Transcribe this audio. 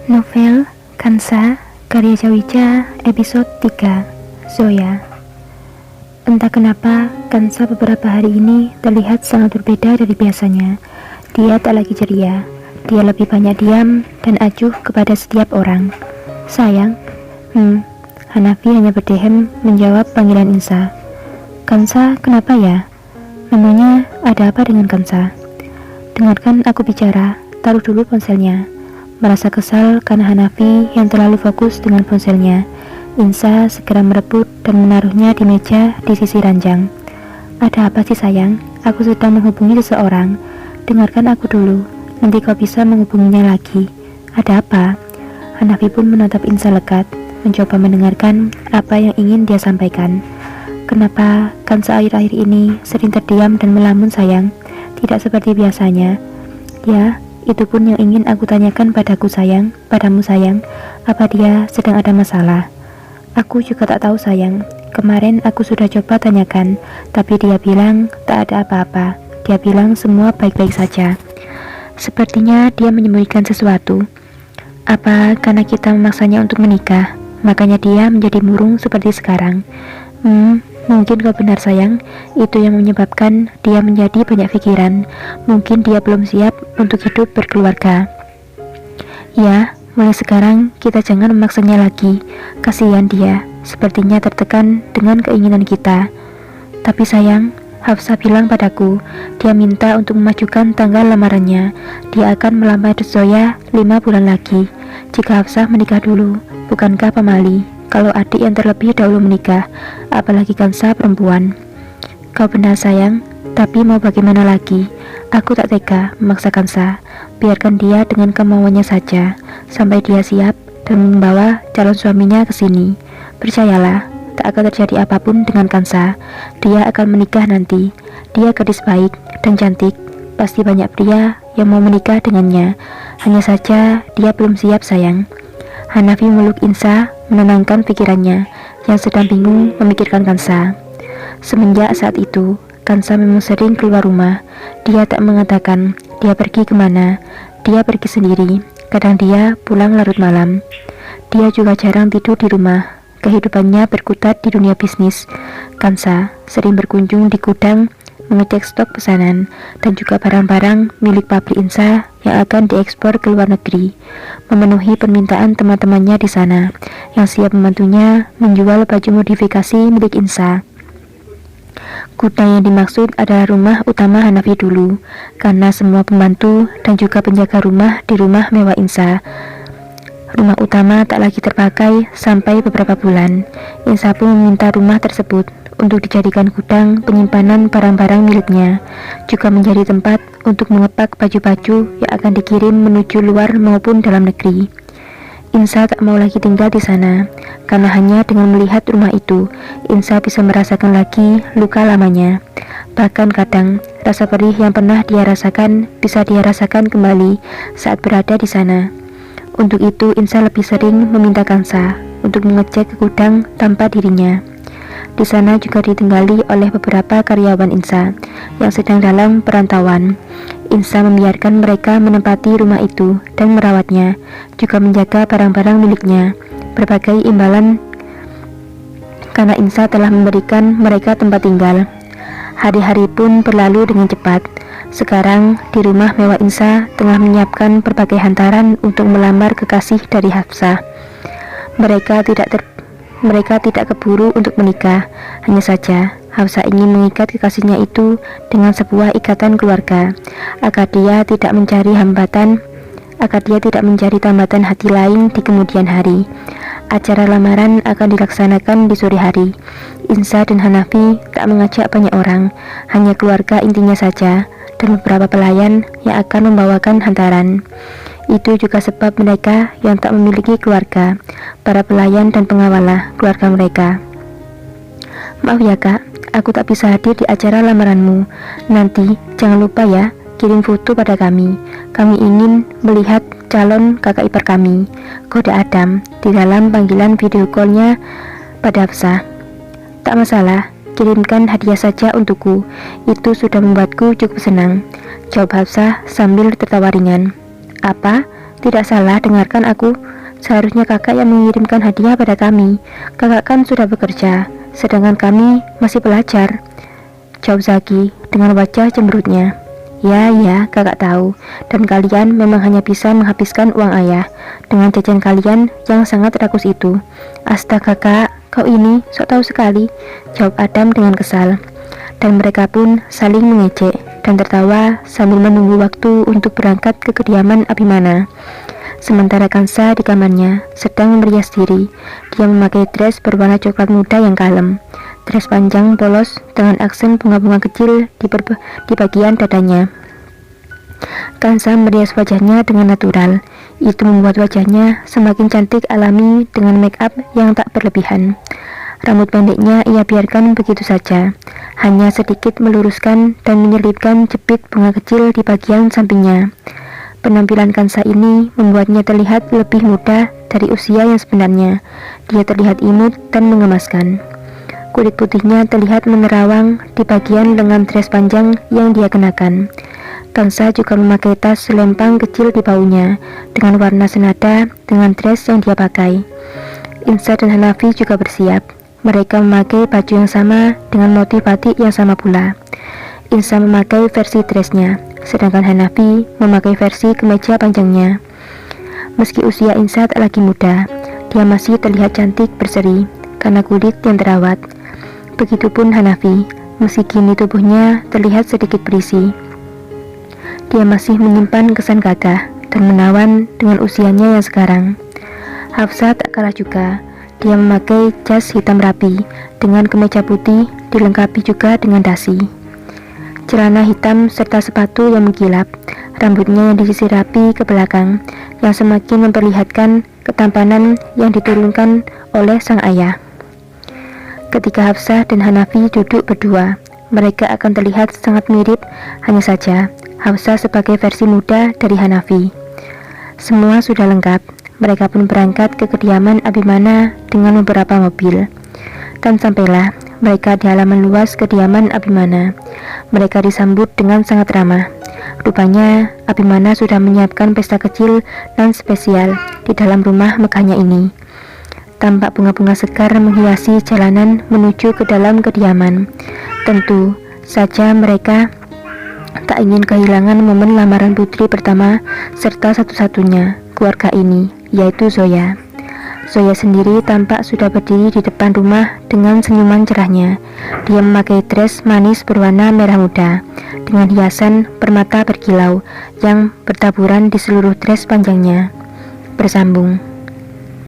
Novel Kansa karya Jawicha episode 3 Zoya. Entah kenapa Kansa beberapa hari ini terlihat sangat berbeda dari biasanya. Dia tak lagi ceria. Dia lebih banyak diam dan acuh kepada setiap orang. Sayang, Hanafi hanya berdehem menjawab panggilan Insa. Kansa, kenapa ya? Memangnya ada apa dengan Kansa? Dengarkan aku bicara, taruh dulu ponselnya. Merasa kesal karena Hanafi yang terlalu fokus dengan ponselnya, Insa segera merebut dan menaruhnya di meja di sisi ranjang. Ada apa sih sayang? Aku sedang menghubungi seseorang. Dengarkan aku dulu, nanti kau bisa menghubunginya lagi. Ada apa? Hanafi pun menatap Insa lekat, mencoba mendengarkan apa yang ingin dia sampaikan. Kenapa Kansa akhir-akhir ini sering terdiam dan melamun sayang? Tidak seperti biasanya. Ya, itu pun yang ingin aku tanyakan padamu sayang, apa dia sedang ada masalah? Aku juga tak tahu sayang, kemarin aku sudah coba tanyakan, tapi dia bilang tak ada apa-apa, dia bilang semua baik-baik saja. Sepertinya dia menyembunyikan sesuatu. Apa karena kita memaksanya untuk menikah, makanya dia menjadi murung seperti sekarang? Mungkin kau benar sayang, itu yang menyebabkan dia menjadi banyak pikiran. Mungkin dia belum siap untuk hidup berkeluarga. Ya, mulai sekarang kita jangan memaksanya lagi. Kasihan dia, sepertinya tertekan dengan keinginan kita. Tapi sayang, Hafsah bilang padaku, dia minta untuk memajukan tanggal lamarannya. Dia akan melamar Zoya 5 bulan lagi. Jika Hafsah menikah dulu, bukankah pamali kalau adik yang terlebih dahulu menikah, apalagi Kansa perempuan? Kau benar sayang, tapi mau bagaimana lagi? Aku tak tega memaksa Kansa. Biarkan dia dengan kemauannya saja, sampai dia siap dan membawa calon suaminya ke sini. Percayalah, tak akan terjadi apapun dengan Kansa. Dia akan menikah nanti. Dia gadis baik dan cantik. Pasti banyak pria yang mau menikah dengannya. Hanya saja dia belum siap sayang. Hanafi meluk Insa, menenangkan pikirannya yang sedang bingung memikirkan Kansa. Semenjak saat itu, Kansa memang sering keluar rumah. Dia tak mengatakan dia pergi kemana. Dia pergi sendiri. Kadang dia pulang larut malam. Dia juga jarang tidur di rumah. Kehidupannya berkutat di dunia bisnis. Kansa sering berkunjung di gudang, mengecek stok pesanan dan juga barang-barang milik pabrik Insa yang akan diekspor ke luar negeri, memenuhi permintaan teman-temannya di sana yang siap membantunya menjual baju modifikasi milik Insa. Gudang yang dimaksud adalah rumah utama Hanafi dulu, karena semua pembantu dan juga penjaga rumah di rumah mewah Insa. Rumah utama tak lagi terpakai sampai beberapa bulan. Insa pun meminta rumah tersebut untuk dijadikan gudang penyimpanan barang-barang miliknya, juga menjadi tempat untuk mengepak baju-baju yang akan dikirim menuju luar maupun dalam negeri. Insa tak mau lagi tinggal di sana, karena hanya dengan melihat rumah itu, Insa bisa merasakan lagi luka lamanya. Bahkan kadang, rasa perih yang pernah dia rasakan bisa dia rasakan kembali saat berada di sana. Untuk itu, Insa lebih sering meminta Kansa untuk mengecek ke gudang tanpa dirinya. Di sana juga ditinggali oleh beberapa karyawan Insa yang sedang dalam perantauan. Insa membiarkan mereka menempati rumah itu dan merawatnya, juga menjaga barang-barang miliknya. Berbagai imbalan karena Insa telah memberikan mereka tempat tinggal. Hari-hari pun berlalu dengan cepat. Sekarang di rumah mewah Insa tengah menyiapkan berbagai hantaran untuk melamar kekasih dari Hafsah. Mereka tidak keburu untuk menikah. Hanya saja Hafsah ingin mengikat kekasihnya itu dengan sebuah ikatan keluarga, agar dia tidak mencari tambatan hati lain di kemudian hari. Acara lamaran akan dilaksanakan di sore hari. Insa dan Hanafi tak mengajak banyak orang, hanya keluarga intinya saja dan beberapa pelayan yang akan membawakan hantaran. Itu juga sebab mereka yang tak memiliki keluarga, para pelayan dan pengawalah keluarga mereka. Maaf ya kak, aku tak bisa hadir di acara lamaranmu. Nanti jangan lupa ya, kirim foto pada kami. Kami ingin melihat calon kakak ipar kami, kode Adam, di dalam panggilan video call-nya pada Hafsah. Tak masalah, kirimkan hadiah saja untukku. Itu sudah membuatku cukup senang, jawab Hafsah sambil tertawa ringan. Apa? Tidak salah dengarkan aku. Seharusnya kakak yang mengirimkan hadiah pada kami. Kakak kan sudah bekerja, sedangkan kami masih belajar, jawab Zaki dengan wajah cemberutnya. Ya, kakak tahu. Dan kalian memang hanya bisa menghabiskan uang ayah dengan jajan kalian yang sangat rakus itu. Astaga kak, kau ini sok tahu sekali, jawab Adam dengan kesal. Dan mereka pun saling mengejek dan tertawa sambil menunggu waktu untuk berangkat ke kediaman Abimana. Sementara Kansa di kamarnya sedang merias diri. Dia memakai dress berwarna coklat muda yang kalem. Dress panjang polos dengan aksen bunga-bunga kecil di bagian dadanya. Kansa merias wajahnya dengan natural. Itu membuat wajahnya semakin cantik alami dengan make up yang tak berlebihan. Rambut pendeknya ia biarkan begitu saja, hanya sedikit meluruskan dan menyelipkan jepit bunga kecil di bagian sampingnya. Penampilan Kansa ini membuatnya terlihat lebih muda dari usia yang sebenarnya. Dia terlihat imut dan mengemaskan. Kulit putihnya terlihat menerawang di bagian lengan dress panjang yang dia kenakan. Kansa juga memakai tas selempang kecil di baunya, dengan warna senada dengan dress yang dia pakai. Insa dan Hanafi juga bersiap. Mereka memakai baju yang sama dengan motif batik yang sama pula. Insa memakai versi dressnya, sedangkan Hanafi memakai versi kemeja panjangnya. Meski usia Insa tak lagi muda, dia masih terlihat cantik berseri karena kulit yang terawat. Begitupun Hanafi, meski kini tubuhnya terlihat sedikit berisi. Dia masih menyimpan kesan gagah dan menawan dengan usianya yang sekarang. Hafsah tak kalah juga. Dia memakai jas hitam rapi dengan kemeja putih dilengkapi juga dengan dasi, celana hitam serta sepatu yang mengkilap. Rambutnya yang disisir rapi ke belakang yang semakin memperlihatkan ketampanan yang diturunkan oleh sang ayah. Ketika Hafsah dan Hanafi duduk berdua, mereka akan terlihat sangat mirip, hanya saja Hafsah sebagai versi muda dari Hanafi. Semua sudah lengkap. Mereka pun berangkat ke kediaman Abimana dengan beberapa mobil. Dan sampailah mereka di halaman luas kediaman Abimana. Mereka disambut dengan sangat ramah. Rupanya Abimana sudah menyiapkan pesta kecil dan spesial di dalam rumah megahnya ini. Tampak bunga-bunga segar menghiasi jalanan menuju ke dalam kediaman. Tentu saja mereka tak ingin kehilangan momen lamaran putri pertama serta satu-satunya keluarga ini, yaitu Zoya. Zoya sendiri tampak sudah berdiri di depan rumah dengan senyuman cerahnya. Dia memakai dress manis berwarna merah muda dengan hiasan permata berkilau yang bertaburan di seluruh dress panjangnya. Bersambung.